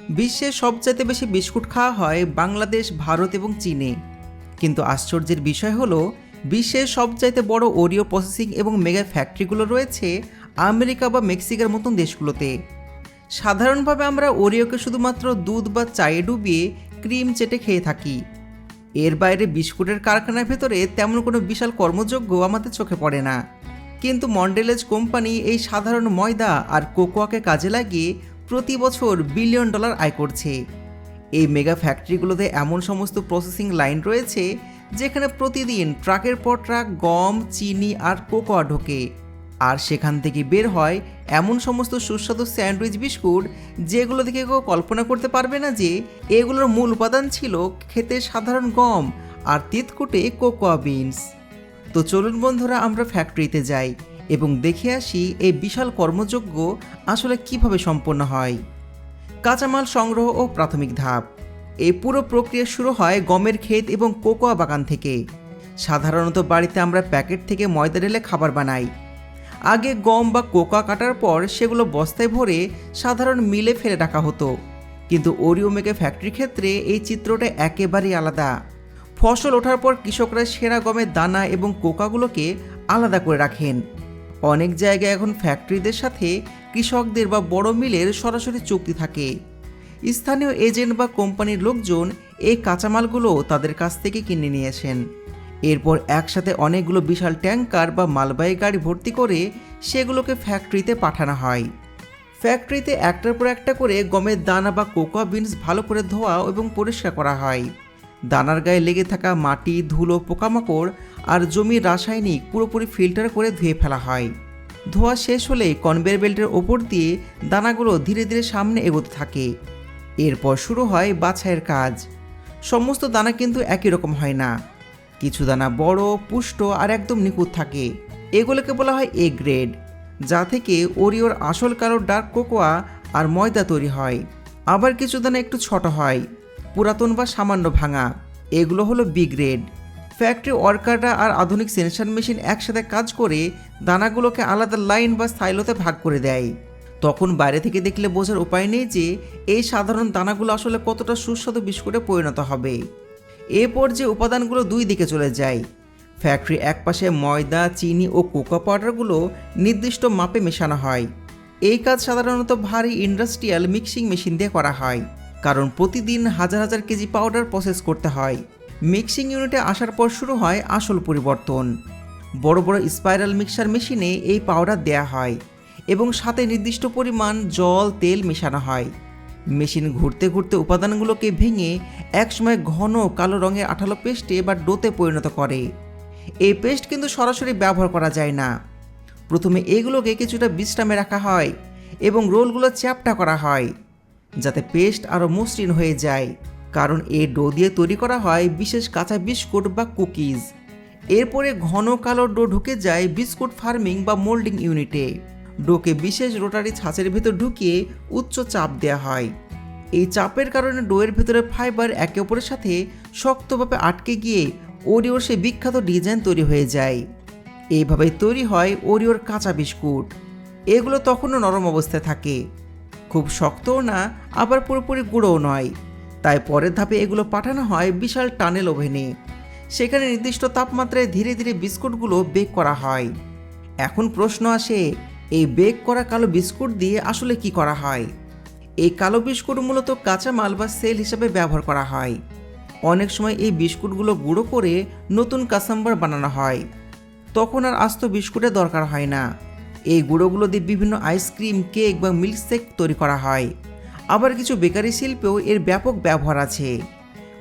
বিশ্বের সবচাইতে বেশি বিস্কুট খাওয়া হয় বাংলাদেশ, ভারত এবং চীনে। কিন্তু আশ্চর্যের বিষয় হলো বিশ্বের সবচাইতে বড় ওরিও প্রসেসিং এবং মেগা ফ্যাক্টরিগুলো রয়েছে আমেরিকা বা মেক্সিকোর মতন দেশগুলোতে। সাধারণভাবে আমরা ওরিওকে শুধুমাত্র দুধ বা চায়ে ডুবিয়ে ক্রিম চেটে খেয়ে থাকি। এর বাইরে বিস্কুটের কারখানার ভেতরে তেমন কোনো বিশাল কর্মযজ্ঞ আমাদের চোখে পড়ে না। কিন্তু মন্ডেলেজ কোম্পানি এই সাধারণ ময়দা আর কোকোয়াকে কাজে লাগিয়ে প্রতি বছর বিলিয়ন ডলার আয় করছে। এই মেগা ফ্যাক্টরিগুলোতে এমন সমস্ত প্রসেসিং লাইন রয়েছে যেখানে প্রতিদিন ট্রাকের পর ট্রাক গম, চিনি আর কোকোয়া ঢোকে, আর সেখান থেকে বের হয় এমন সমস্ত সুস্বাদু স্যান্ডউইচ বিস্কুট যেগুলো থেকে কেউ কল্পনা করতে পারবে না যে এগুলোর মূল উপাদান ছিল খেতে সাধারণ গম আর তিতকুটে কোকোয়া বিনস। তো চলুন বন্ধুরা, আমরা ফ্যাক্টরিতে যাই এবং দেখে আসি এই বিশাল কর্মযজ্ঞ আসলে কিভাবে সম্পন্ন হয়। কাঁচামাল সংগ্রহ ও প্রাথমিক ধাপ। এই পুরো প্রক্রিয়া শুরু হয় গমের ক্ষেত এবং কোকোয়া বাগান থেকে। সাধারণত বাড়িতে আমরা প্যাকেট থেকে ময়দা ঢেলে খাবার বানাই। আগে গম বা কোকোয়া কাটার পর সেগুলো বস্তায় ভরে সাধারণ মিলে ফেলে রাখা হতো, কিন্তু ওরিও মেগা ফ্যাক্টরির ক্ষেত্রে এই চিত্রটা একেবারেই আলাদা। ফসল ওঠার পর কৃষকরা সেরা গমের দানা এবং কোকাগুলোকে আলাদা করে রাখেন। অনেক জায়গায় এখন ফ্যাক্টরিদের সাথে কৃষকদের বা বড় মিলের সরাসরি চুক্তি থাকে। স্থানীয় এজেন্ট বা কোম্পানির লোকজন এই কাঁচামালগুলো তাদের কাছ থেকে কিনে নিয়ে আসেন। এরপর একসাথে অনেকগুলো বিশাল ট্যাঙ্কার বা মালবাহী গাড়ি ভর্তি করে সেগুলোকে ফ্যাক্টরিতে পাঠানো হয়। ফ্যাক্টরিতে একটার পর একটা করে গমের দানা বা কোকোয়া বিনস ভালো করে ধোয়া এবং পরিষ্কার করা হয়। দানার গায়ে লেগে থাকা মাটি, ধুলো, পোকামাকড় আর জমির রাসায়নিক পুরোপুরি ফিল্টার করে ধুয়ে ফেলা হয়। ধোয়া শেষ হলেই কনভেয়ার বেল্টের ওপর দিয়ে দানাগুলো ধীরে ধীরে সামনে এগোতে থাকে। এরপর শুরু হয় বাছাইয়ের কাজ। সমস্ত দানা কিন্তু একই রকম হয় না। কিছু দানা বড়, পুষ্ট আর একদম নিখুঁত থাকে। এগুলোকে বলা হয় এ গ্রেড, যা থেকে ওরিওর আসল কালো ডার্ক কোকোয়া আর ময়দা তৈরি হয়। আবার কিছু দানা একটু ছোট হয়, পুরাতন বা সামান্য ভাঙা। এগুলো হলো বি গ্রেড। ফ্যাক্টরি ওয়ার্কাররা আর আধুনিক সেন্সার মেশিন একসাথে কাজ করে দানাগুলোকে আলাদা লাইন বা সাইলোতে ভাগ করে দেয়। তখন বাইরে থেকে দেখলে বোঝার উপায় নেই যে এই সাধারণ দানাগুলো আসলে কতটা সুস্বাদু বিস্কুটে পরিণত হবে। এ পর্যায়ে উপাদানগুলো দুই দিকে চলে যায়। ফ্যাক্টরি একপাশে ময়দা, চিনি ও কোকো পাউডারগুলো নির্দিষ্ট মাপে মেশানো হয়। এই কাজ সাধারণত ভারী ইন্ডাস্ট্রিয়াল মিক্সিং মেশিন দিয়ে করা হয়, কারণ প্রতিদিন হাজার হাজার কেজি পাউডার প্রসেস করতে হয়। মিক্সিং ইউনিটে আসার পর শুরু হয় আসল পরিবর্তন। বড় বড় স্পাইরাল মিক্সার মেশিনে এই পাউডার দেয়া হয় এবং সাথে নির্দিষ্ট পরিমাণ জল, তেল মেশানো হয়। মেশিন ঘুরতে ঘুরতে উপাদানগুলোকে ভেঙে একসময় ঘন কালো রঙের আঠালো পেস্টে বা ডোতে পরিণত করে। এই পেস্ট কিন্তু সরাসরি ব্যবহার করা যায় না। প্রথমে এগুলোকে কিছুটা বিশ্রামে রাখা হয় এবং রোলগুলো চ্যাপ্টা করা হয় যাতে পেস্ট আরও মসৃণ হয়ে যায়, কারণ এই ডো দিয়ে তৈরি করা হয় বিশেষ কাঁচা বিস্কুট বা কুকিজ। এরপরে ঘন কালো ডো ঢুকে যায় বিস্কুট ফার্মিং বা মোল্ডিং ইউনিটে। ডোকে বিশেষ রোটারি ছাঁচের ভেতর ঢুকিয়ে উচ্চ চাপ দেওয়া হয়। এই চাপের কারণে ডোয়ের ভেতরে ফাইবার একে অপরের সাথে শক্তভাবে আটকে গিয়ে ওরিওর সেই বিখ্যাত ডিজাইন তৈরি হয়ে যায়। এইভাবেই তৈরি হয় ওরিওর কাঁচা বিস্কুট। এগুলো তখনও নরম অবস্থায় থাকে, খুব শক্তও না, আবার পুরোপুরি গুঁড়োও নয়। তাই পরের ধাপে এগুলো পাঠানো হয় বিশাল টানেল ওভেনে। সেখানে নির্দিষ্ট তাপমাত্রায় ধীরে ধীরে বিস্কুটগুলো বেক করা হয়। এখন প্রশ্ন আসে, এই বেক করা কালো বিস্কুট দিয়ে আসলে কি করা হয়? এই কালো বিস্কুট মূলত কাঁচামাল বা সেল হিসাবে ব্যবহার করা হয়। অনেক সময় এই বিস্কুটগুলো গুঁড়ো করে নতুন কাসাম্বার বানানো হয়। তখন আর আস্ত বিস্কুটের দরকার হয় না। এই গুঁড়োগুলো দিয়ে বিভিন্ন আইসক্রিম, কেক বা মিল্কশেক তৈরি করা হয়। আবার কিছু বেকারি শিল্পেও এর ব্যাপক ব্যবহার আছে।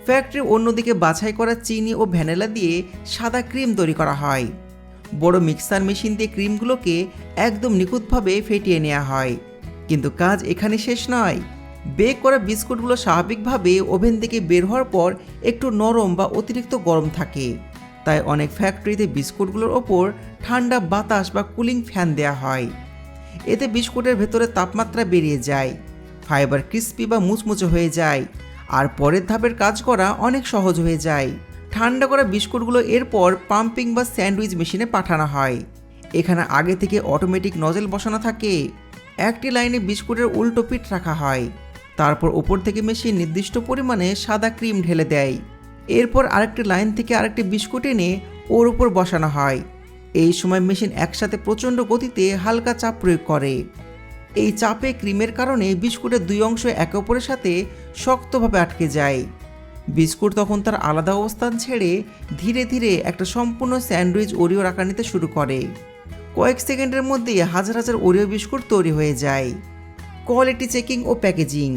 ফ্যাক্টরির অন্যদিকে বাছাই করা চিনি ও ভ্যানিলা দিয়ে সাদা ক্রিম তৈরি করা হয়। বড় মিক্সার মেশিন দিয়ে ক্রিমগুলোকে একদম নিখুঁতভাবে ফেটিয়ে নেওয়া হয়। কিন্তু কাজ এখানে শেষ নয়। বেক করা বিস্কুটগুলো স্বাভাবিকভাবে ওভেন থেকে বের হওয়ার পর একটু নরম বা অতিরিক্ত গরম থাকে। তাই অনেক ফ্যাক্টরিতে বিস্কুটগুলোর ওপর ঠান্ডা বাতাস বা কুলিং ফ্যান দেওয়া হয়। এতে বিস্কুটের ভেতরে তাপমাত্রা বেরিয়ে যায়, ফাইবার ক্রিস্পি বা মুচমুচে হয়ে যায়, আর পরের ধাপের কাজ করা অনেক সহজ হয়ে যায়। ঠান্ডা করা বিস্কুটগুলো এরপর পাম্পিং বা স্যান্ডউইচ মেশিনে পাঠানো হয়। এখানে আগে থেকে অটোমেটিক নজেল বসানো থাকে। একটি লাইনে বিস্কুটের উল্টো পিঠ রাখা হয়। তারপর ওপর থেকে মেশিন নির্দিষ্ট পরিমাণে সাদা ক্রিম ঢেলে দেয়। এরপর আরেকটি লাইন থেকে আরেকটি বিস্কুট এনে ওর উপর বসানো হয়। এই সময় মেশিন একসাথে প্রচণ্ড গতিতে হালকা চাপ প্রয়োগ করে। এই চাপে ক্রিমের কারণে বিস্কুটের দুই অংশ একে অপরের সাথে শক্তভাবে আটকে যায়। বিস্কুট তখন তার আলাদা অবস্থান ছেড়ে ধীরে ধীরে একটা সম্পূর্ণ স্যান্ডউইচ ওরিওর আকার নিতে শুরু করে। কয়েক সেকেন্ডের মধ্যেই হাজার হাজার ওরিও বিস্কুট তৈরি হয়ে যায়। কোয়ালিটি চেকিং ও প্যাকেজিং।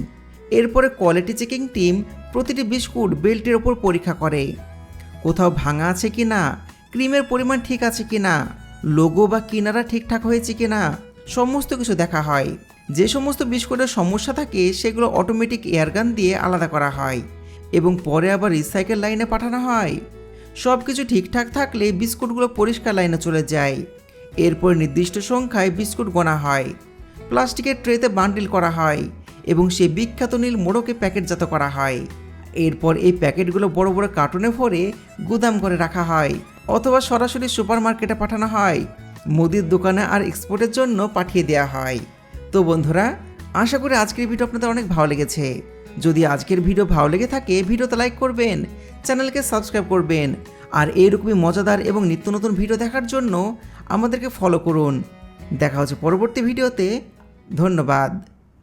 এরপরে কোয়ালিটি চেকিং টিম প্রতিটি বিস্কুট বেল্টের ওপর পরীক্ষা করে, কোথাও ভাঙা আছে কি না, ক্রিমের পরিমাণ ঠিক আছে কি না, লোগো বা কিনারা ঠিকঠাক হয়েছে কি না, সমস্ত কিছু দেখা হয়। যে সমস্ত বিস্কুটের সমস্যা থাকে সেগুলো অটোমেটিক এয়ারগান দিয়ে আলাদা করা হয় এবং পরে আবার রিসাইকেল লাইনে পাঠানো হয়। সব কিছু ঠিকঠাক থাকলে বিস্কুটগুলো পরিষ্কার লাইনে চলে যায়। এরপর নির্দিষ্ট সংখ্যায় বিস্কুট গোনা হয়, প্লাস্টিকের ট্রেতে বান্ডিল করা হয় এবং সেই বিখ্যাত নীল মোড়কে প্যাকেটজাত করা হয়। এরপর এই প্যাকেটগুলো বড় বড় কার্টুনে ভরে গুদাম করে রাখা হয় অথবা সরাসরি সুপার মার্কেটে পাঠানো হয়, মুদির দোকানে আর এক্সপোর্টের জন্য পাঠিয়ে দেওয়া হয়। তো বন্ধুরা, আশা করি আজকের ভিডিও আপনাদের অনেক ভালো লেগেছে। যদি আজকের ভিডিও ভালো লেগে থাকে ভিডিওতে লাইক করবেন, চ্যানেলকে সাবস্ক্রাইব করবেন আর এইরকমই মজাদার এবং নিত্য নতুন ভিডিও দেখার জন্য আমাদেরকে ফলো করুন। দেখা হচ্ছে পরবর্তী ভিডিওতে। ধন্যবাদ।